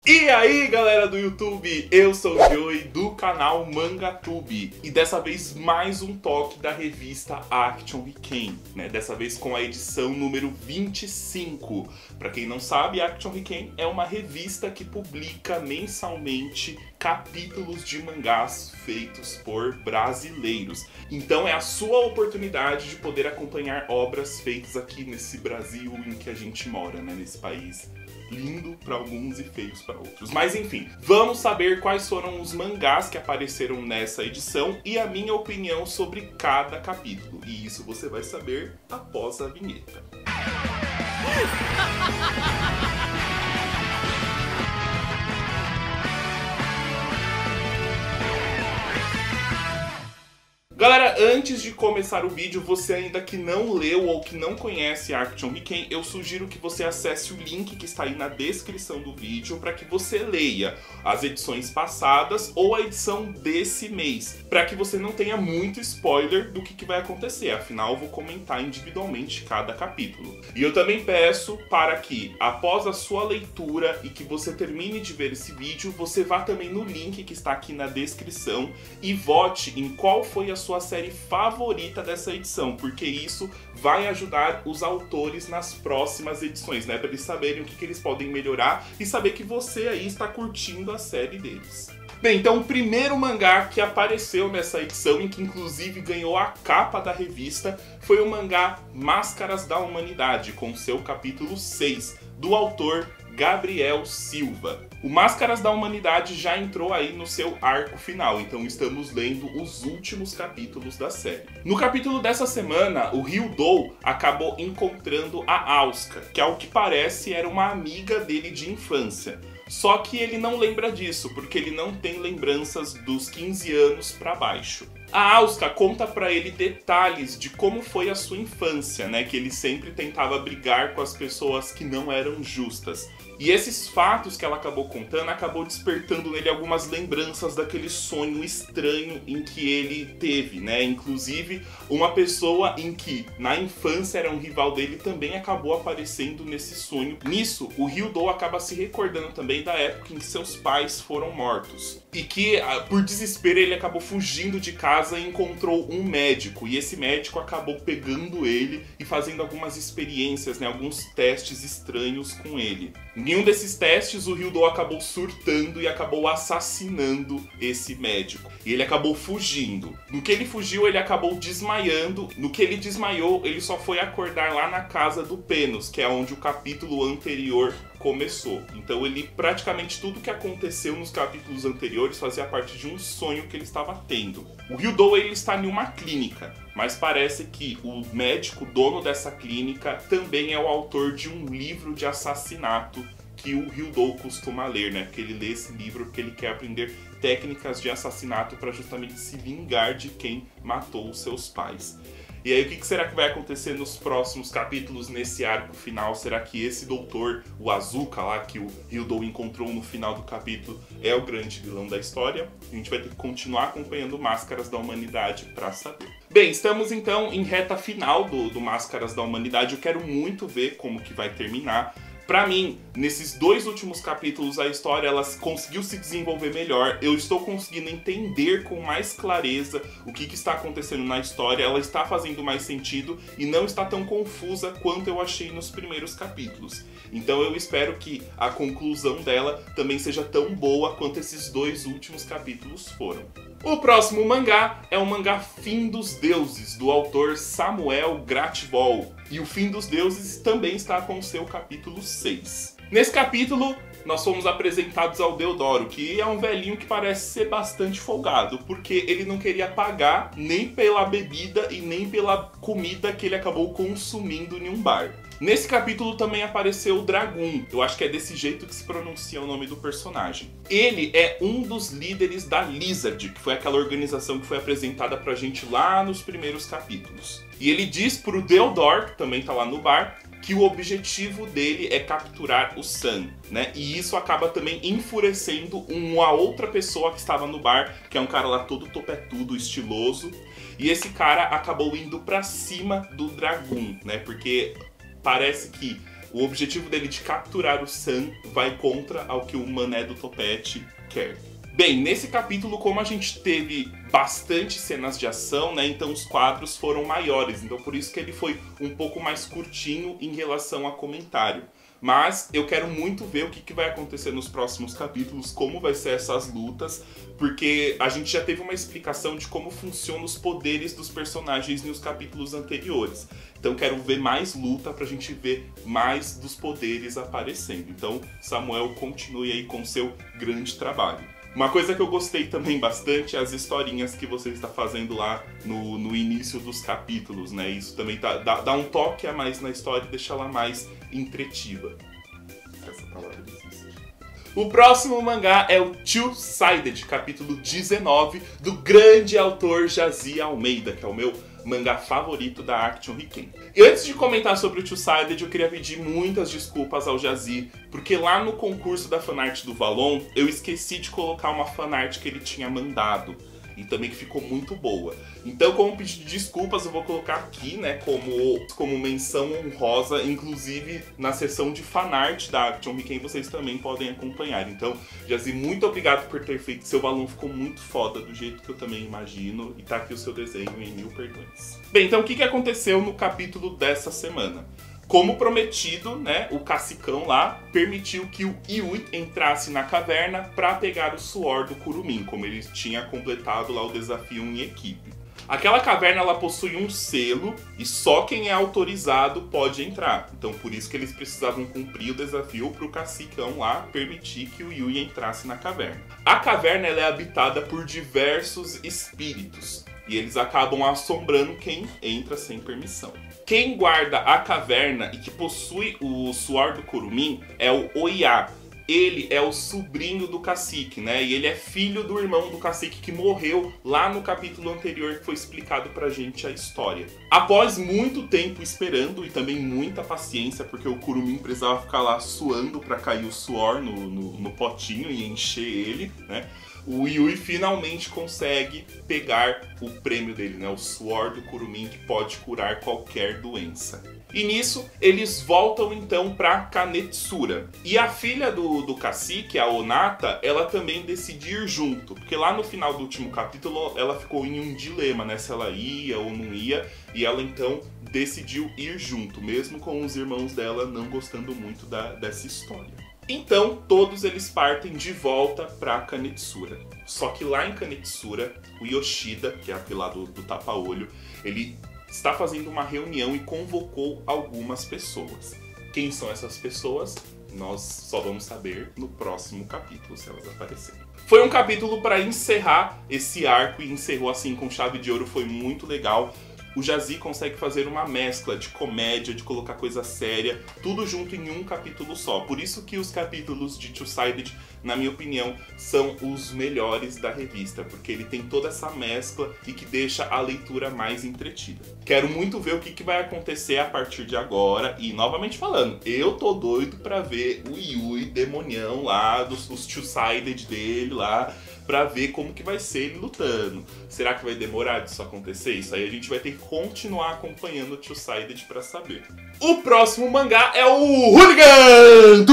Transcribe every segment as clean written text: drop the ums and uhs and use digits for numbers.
E aí galera do YouTube, eu sou o Joey do canal Mangatube e dessa vez mais um toque da revista Action Riken, né? Dessa vez com a edição número 25. Pra quem não sabe, Action Riken é uma revista que publica mensalmente capítulos de mangás feitos por brasileiros. Então é a sua oportunidade de poder acompanhar obras feitas aqui nesse Brasil em que a gente mora, né? Nesse país lindo para alguns e feios para outros. Mas enfim, vamos saber quais foram os mangás que apareceram nessa edição e a minha opinião sobre cada capítulo. E isso você vai saber após a vinheta. Galera, antes de começar o vídeo, você ainda que não leu ou que não conhece Action Riken, eu sugiro que você acesse o link que está aí na descrição do vídeo para que você leia as edições passadas ou a edição desse mês, para que você não tenha muito spoiler do que vai acontecer, afinal eu vou comentar individualmente cada capítulo. E eu também peço para que, após a sua leitura e que você termine de ver esse vídeo, você vá também no link que está aqui na descrição e vote em qual foi a sua série favorita dessa edição, porque isso vai ajudar os autores nas próximas edições, né? Para eles saberem o que eles podem melhorar e saber que você aí está curtindo a série deles. Bem, então o primeiro mangá que apareceu nessa edição, e que inclusive ganhou a capa da revista, foi o mangá Máscaras da Humanidade, com seu capítulo 6, do autor Gabriel Silva. O Máscaras da Humanidade já entrou aí no seu arco final, então estamos lendo os últimos capítulos da série. No capítulo dessa semana, o Ryudou acabou encontrando a Asuka, que ao que parece era uma amiga dele de infância. Só que ele não lembra disso, porque ele não tem lembranças dos 15 anos pra baixo. A Asuka conta pra ele detalhes de como foi a sua infância, né? Que ele sempre tentava brigar com as pessoas que não eram justas. E esses fatos que ela acabou contando acabou despertando nele algumas lembranças daquele sonho estranho em que ele teve, né? Inclusive, uma pessoa em que na infância era um rival dele também acabou aparecendo nesse sonho. Nisso, o Ryudou acaba se recordando também da época em que seus pais foram mortos. E que, por desespero, ele acabou fugindo de casa e encontrou um médico. E esse médico acabou pegando ele e fazendo algumas experiências, né? Alguns testes estranhos com ele. Em um desses testes, o Ryudou acabou surtando e acabou assassinando esse médico. E ele acabou fugindo. No que ele fugiu, ele acabou desmaiando. No que ele desmaiou, ele só foi acordar lá na casa do Penos, que é onde o capítulo anterior começou. Então ele, praticamente tudo que aconteceu nos capítulos anteriores fazia parte de um sonho que ele estava tendo. O Ryudou, ele está em uma clínica, mas parece que o médico dono dessa clínica também é o autor de um livro de assassinato que o Ryudou costuma ler, né? Porque ele lê esse livro porque ele quer aprender técnicas de assassinato para justamente se vingar de quem matou os seus pais. E aí, o que será que vai acontecer nos próximos capítulos nesse arco final? Será que esse doutor, o Asuka lá, que o Ryudou encontrou no final do capítulo, é o grande vilão da história? A gente vai ter que continuar acompanhando Máscaras da Humanidade para saber. Bem, estamos então em reta final do Máscaras da Humanidade. Eu quero muito ver como que vai terminar. Pra mim, nesses dois últimos capítulos, a história ela conseguiu se desenvolver melhor. Eu estou conseguindo entender com mais clareza o que está acontecendo na história. Ela está fazendo mais sentido e não está tão confusa quanto eu achei nos primeiros capítulos. Então eu espero que a conclusão dela também seja tão boa quanto esses dois últimos capítulos foram. O próximo mangá é o mangá Fim dos Deuses, do autor Samuel Grativol. E o Fim dos Deuses também está com o seu capítulo 6. Nesse capítulo, nós fomos apresentados ao Deodoro, que é um velhinho que parece ser bastante folgado, porque ele não queria pagar nem pela bebida e nem pela comida que ele acabou consumindo em um bar. Nesse capítulo também apareceu o Dragoon, eu acho que é desse jeito que se pronuncia o nome do personagem. Ele é um dos líderes da Lizard, que foi aquela organização que foi apresentada pra gente lá nos primeiros capítulos. E ele diz pro Deodoro, que também tá lá no bar, que o objetivo dele é capturar o Sun, né? E isso acaba também enfurecendo uma outra pessoa que estava no bar, que é um cara lá todo topetudo, estiloso. E esse cara acabou indo pra cima do Dragoon, né? Porque parece que O objetivo dele de capturar o Sun vai contra ao que o Mané do Topete quer. Bem, nesse capítulo, como a gente teve bastante cenas de ação, né, então os quadros foram maiores, então por isso que ele foi um pouco mais curtinho em relação a comentário. Mas eu quero muito ver o que vai acontecer nos próximos capítulos, como vai ser essas lutas, porque a gente já teve uma explicação de como funcionam os poderes dos personagens nos capítulos anteriores. Então quero ver mais luta pra gente ver mais dos poderes aparecendo. Então Samuel, continue aí com seu grande trabalho. Uma coisa que eu gostei também bastante é as historinhas que você está fazendo lá no início dos capítulos, né? Isso também dá um toque a mais na história e deixa ela mais entretiva. Essa palavra existe. O próximo mangá é o Two-Sided, capítulo 19, do grande autor Jazi Almeida, que é o meu mangá favorito da Action Hiken. E antes de comentar sobre o Two-Sided, eu queria pedir muitas desculpas ao Jazi, porque lá no concurso da fanart do Valon, eu esqueci de colocar uma fanart que ele tinha mandado. E também que ficou muito boa. Então, como pedido de desculpas, eu vou colocar aqui, né, como menção honrosa, inclusive na seção de fanart da Action Hiken, vocês também podem acompanhar. Então, Jazi, muito obrigado por ter feito. Seu balão ficou muito foda, do jeito que eu também imagino. E tá aqui o seu desenho em 1000 perdões. Bem, então o que aconteceu no capítulo dessa semana? Como prometido, né, o Cacicão lá permitiu que o Yui entrasse na caverna para pegar o suor do Kurumin, como ele tinha completado lá o desafio em equipe. Aquela caverna ela possui um selo e só quem é autorizado pode entrar. Então por isso que eles precisavam cumprir o desafio para o Cacicão lá permitir que o Yui entrasse na caverna. A caverna ela é habitada por diversos espíritos e eles acabam assombrando quem entra sem permissão. Quem guarda a caverna e que possui o suor do Kurumin é o Oya. Ele é o sobrinho do cacique, né? E ele é filho do irmão do cacique que morreu lá no capítulo anterior que foi explicado pra gente a história. Após muito tempo esperando e também muita paciência, porque o Kurumin precisava ficar lá suando pra cair o suor no potinho e encher ele, né? O Yui finalmente consegue pegar o prêmio dele, né? O suor do Kurumin, que pode curar qualquer doença. E nisso, eles voltam então pra Kanetsura. E a filha do cacique, a Onata, ela também decide ir junto. Porque lá no final do último capítulo, ela ficou em um dilema, né? Se ela ia ou não ia. E ela então decidiu ir junto, mesmo com os irmãos dela não gostando muito dessa história. Então, todos eles partem de volta para Kanetsura. Só que lá em Kanetsura, o Yoshida, que é aquele lá do tapa-olho, ele está fazendo uma reunião e convocou algumas pessoas. Quem são essas pessoas? Nós só vamos saber no próximo capítulo, se elas aparecerem. Foi um capítulo para encerrar esse arco e encerrou assim com chave de ouro, foi muito legal. O Jazi consegue fazer uma mescla de comédia, de colocar coisa séria, tudo junto em um capítulo só. Por isso que os capítulos de Two-Sided, na minha opinião, são os melhores da revista, porque ele tem toda essa mescla e que deixa a leitura mais entretida. Quero muito ver o que vai acontecer a partir de agora, e novamente falando, eu tô doido pra ver o Yui demonião lá, os Two-Sided dele lá, pra ver como que vai ser ele lutando. Será que vai demorar disso acontecer? Isso aí a gente vai ter que continuar acompanhando o Two-Sided pra saber. O próximo mangá é o Hooligan!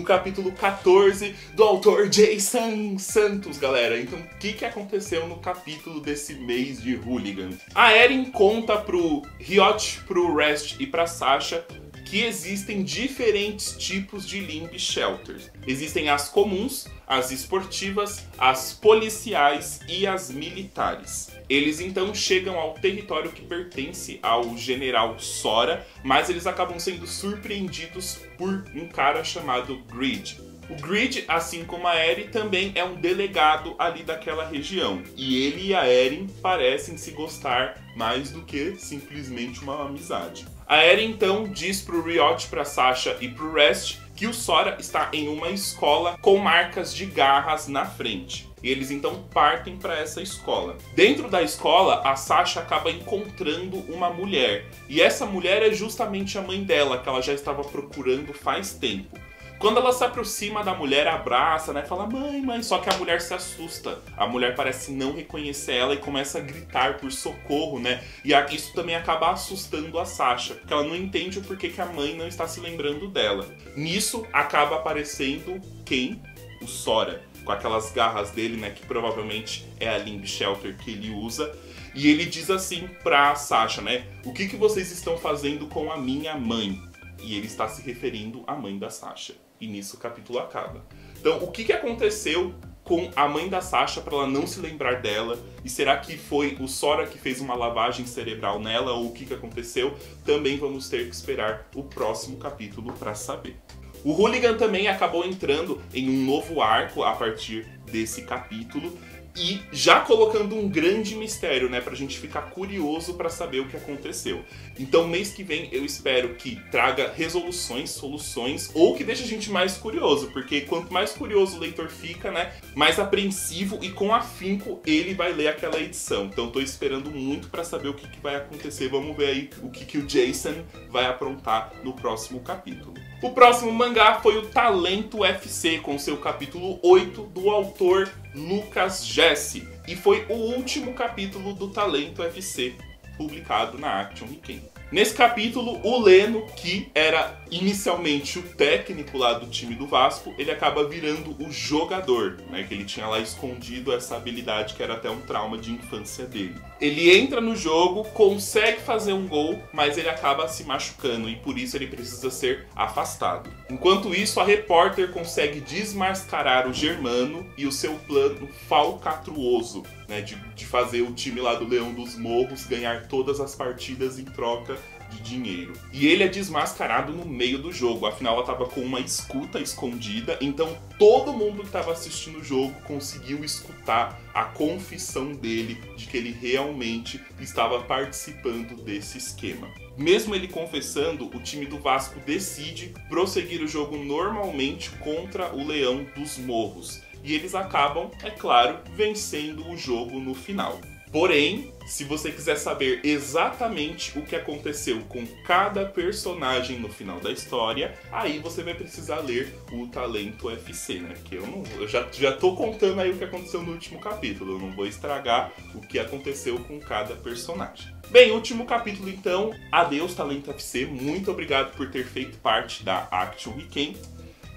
Capítulo 14 do autor Jason Santos, galera. Então, o que aconteceu no capítulo desse mês de Hooligan? A Eren conta pro Ryot, pro Rest e pra Sasha que existem diferentes tipos de Limb Shelters. Existem as comuns, as esportivas, as policiais e as militares. Eles então chegam ao território que pertence ao general Sora, mas eles acabam sendo surpreendidos por um cara chamado Grid. O Grid, assim como a Eren, também é um delegado ali daquela região. E ele e a Eren parecem se gostar mais do que simplesmente uma amizade. A Eren então diz pro Ryot, pra Sasha e pro Rest que o Sora está em uma escola com marcas de garras na frente. E eles então partem para essa escola. Dentro da escola, a Sasha acaba encontrando uma mulher. E essa mulher é justamente a mãe dela, que ela já estava procurando faz tempo. Quando ela se aproxima da mulher, abraça, né? Fala, mãe, mãe. Só que a mulher se assusta. A mulher parece não reconhecer ela e começa a gritar por socorro, né? E isso também acaba assustando a Sasha, porque ela não entende o porquê que a mãe não está se lembrando dela. Nisso, acaba aparecendo quem? O Sora, com aquelas garras dele, né? Que provavelmente é a Limb Shelter que ele usa. E ele diz assim pra Sasha, né? O que vocês estão fazendo com a minha mãe? E ele está se referindo à mãe da Sasha. E nisso o capítulo acaba. Então, o que aconteceu com a mãe da Sasha para ela não se lembrar dela? E será que foi o Sora que fez uma lavagem cerebral nela? Ou o que aconteceu? Também vamos ter que esperar o próximo capítulo para saber. O Hooligan também acabou entrando em um novo arco a partir desse capítulo. E já colocando um grande mistério, né, pra gente ficar curioso pra saber o que aconteceu. Então mês que vem eu espero que traga resoluções, soluções, ou que deixe a gente mais curioso, porque quanto mais curioso o leitor fica, né, mais apreensivo e com afinco ele vai ler aquela edição. Então tô esperando muito pra saber o que vai acontecer. Vamos ver aí o que o Jason vai aprontar no próximo capítulo. O próximo mangá foi o Talento FC, com seu capítulo 8 do autor Lucas Jesse. E foi o último capítulo do Talento FC, publicado na Action Hiken. Nesse capítulo, o Leno, que era inicialmente o técnico lá do time do Vasco, ele acaba virando o jogador, né? Que ele tinha lá escondido essa habilidade que era até um trauma de infância dele. Ele entra no jogo, consegue fazer um gol, mas ele acaba se machucando e por isso ele precisa ser afastado. Enquanto isso, a repórter consegue desmascarar o Germano e o seu plano falcatruoso, né, de fazer o time lá do Leão dos Morros ganhar todas as partidas em troca de dinheiro. E ele é desmascarado no meio do jogo, afinal ela estava com uma escuta escondida, então todo mundo que estava assistindo o jogo conseguiu escutar a confissão dele de que ele realmente estava participando desse esquema. Mesmo ele confessando, o time do Vasco decide prosseguir o jogo normalmente contra o Leão dos Morros. E eles acabam, é claro, vencendo o jogo no final. Porém, se você quiser saber exatamente o que aconteceu com cada personagem no final da história, aí você vai precisar ler o Talento FC, né? Porque eu já tô contando aí o que aconteceu no último capítulo, eu não vou estragar o que aconteceu com cada personagem. Bem, último capítulo então, adeus Talento FC, muito obrigado por ter feito parte da Action Hiken.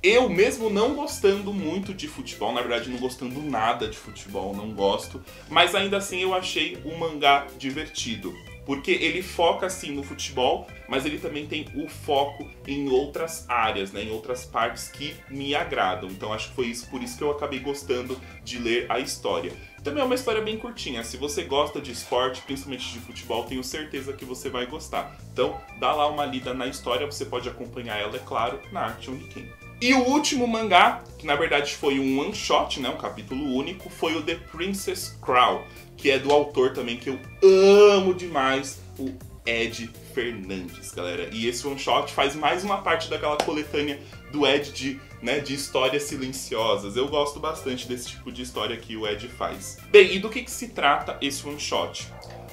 Eu mesmo não gostando muito de futebol, na verdade não gostando nada de futebol, não gosto, mas ainda assim eu achei o mangá divertido. Porque ele foca sim no futebol, mas ele também tem o foco em outras áreas, né, em outras partes que me agradam. Então acho que foi por isso que eu acabei gostando de ler a história. Também é uma história bem curtinha, se você gosta de esporte, principalmente de futebol, tenho certeza que você vai gostar. Então dá lá uma lida na história, você pode acompanhar ela, é claro, na Action Hiken. E o último mangá, que na verdade foi um one shot, né, um capítulo único, foi o The Princess Crow, que é do autor também que eu amo demais, o Ed Fernandes, galera. E esse one shot faz mais uma parte daquela coletânea do Ed de histórias silenciosas. Eu gosto bastante desse tipo de história que o Ed faz. Bem, e do que se trata esse one shot?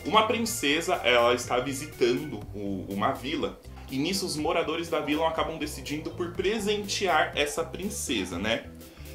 Uma princesa, ela está visitando uma vila. E nisso os moradores da vila acabam decidindo por presentear essa princesa, né?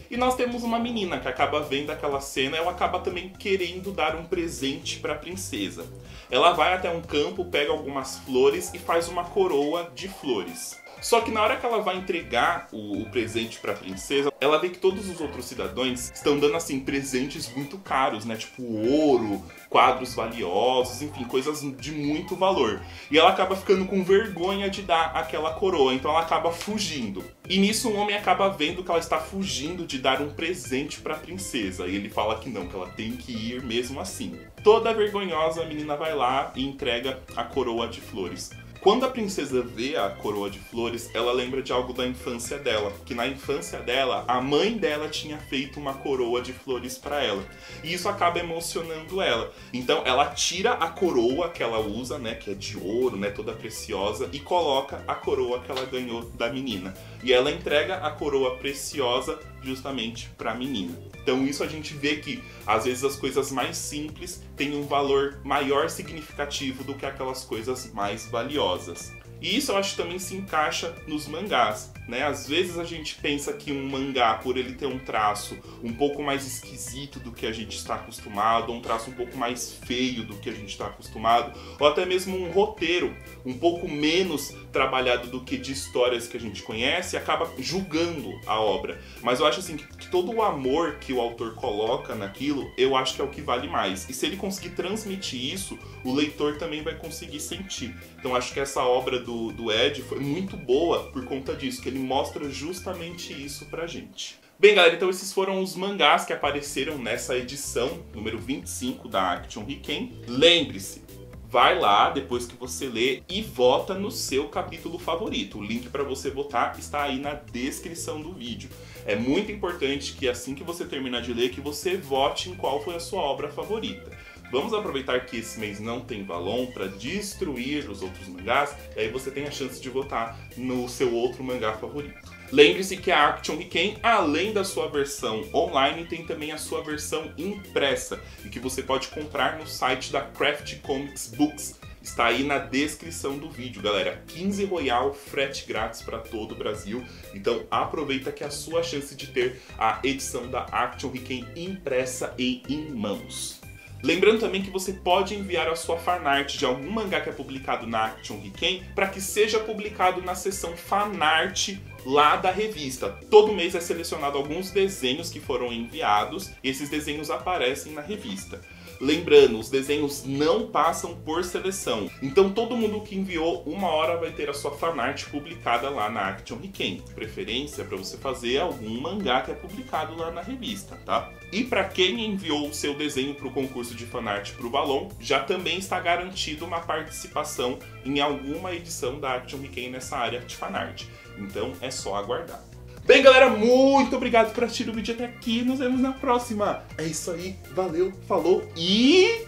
E nós temos uma menina que acaba vendo aquela cena e ela acaba também querendo dar um presente para a princesa. Ela vai até um campo, pega algumas flores e faz uma coroa de flores. Só que na hora que ela vai entregar o presente para a princesa, ela vê que todos os outros cidadãos estão dando assim presentes muito caros, né? Tipo ouro, quadros valiosos, enfim, coisas de muito valor. E ela acaba ficando com vergonha de dar aquela coroa, então ela acaba fugindo. E nisso um homem acaba vendo que ela está fugindo de dar um presente para a princesa. E ele fala que não, que ela tem que ir mesmo assim. Toda vergonhosa, a menina vai lá e entrega a coroa de flores. Quando a princesa vê a coroa de flores, ela lembra de algo da infância dela. Que na infância dela, a mãe dela tinha feito uma coroa de flores para ela. E isso acaba emocionando ela. Então ela tira a coroa que ela usa, né, que é de ouro, né, toda preciosa, e coloca a coroa que ela ganhou da menina. E ela entrega a coroa preciosa justamente para a menina. Então isso a gente vê que às vezes as coisas mais simples têm um valor maior significativo do que aquelas coisas mais valiosas. E isso eu acho que também se encaixa nos mangás, né? Às vezes a gente pensa que um mangá, por ele ter um traço um pouco mais esquisito do que a gente está acostumado, ou um traço um pouco mais feio do que a gente está acostumado, ou até mesmo um roteiro um pouco menos trabalhado do que de histórias que a gente conhece, acaba julgando a obra. Mas eu acho assim que todo o amor que o autor coloca naquilo, eu acho que é o que vale mais. E se ele conseguir transmitir isso, o leitor também vai conseguir sentir. Então acho que essa obra do Ed foi muito boa por conta disso, que ele mostra justamente isso pra gente. Bem, galera, então esses foram os mangás que apareceram nessa edição, número 25 da Action Hiken. Lembre-se, vai lá depois que você lê e vota no seu capítulo favorito. O link para você votar está aí na descrição do vídeo. É muito importante que assim que você terminar de ler, que você vote em qual foi a sua obra favorita. Vamos aproveitar que esse mês não tem Valon para destruir os outros mangás, e aí você tem a chance de votar no seu outro mangá favorito. Lembre-se que a Action Hiken, além da sua versão online, tem também a sua versão impressa, e que você pode comprar no site da Craft Comics Books. Está aí na descrição do vídeo, galera. 15 Royal, frete grátis para todo o Brasil. Então aproveita que é a sua chance de ter a edição da Action Hiken impressa e em mãos. Lembrando também que você pode enviar a sua fanart de algum mangá que é publicado na Action Hiken para que seja publicado na seção fanart lá da revista. Todo mês é selecionado alguns desenhos que foram enviados e esses desenhos aparecem na revista. Lembrando, os desenhos não passam por seleção. Então todo mundo que enviou uma hora vai ter a sua fanart publicada lá na Action Hiken. Preferência para você fazer algum mangá que é publicado lá na revista, tá? E para quem enviou o seu desenho para o concurso de fanart para o Valon, já também está garantido uma participação em alguma edição da Action Hiken nessa área de fanart. Então é só aguardar. Bem, galera, muito obrigado por assistir o vídeo até aqui. Nos vemos na próxima. É isso aí. Valeu, falou e...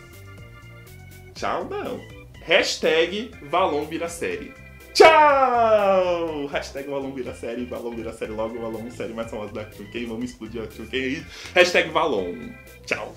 tchau não. Hashtag Valon vira série. Tchau! Hashtag Valon vira série logo, Valon série mais famosa da Action Hiken. Vamos explodir a Action Hiken aí. Hashtag Valon. Tchau.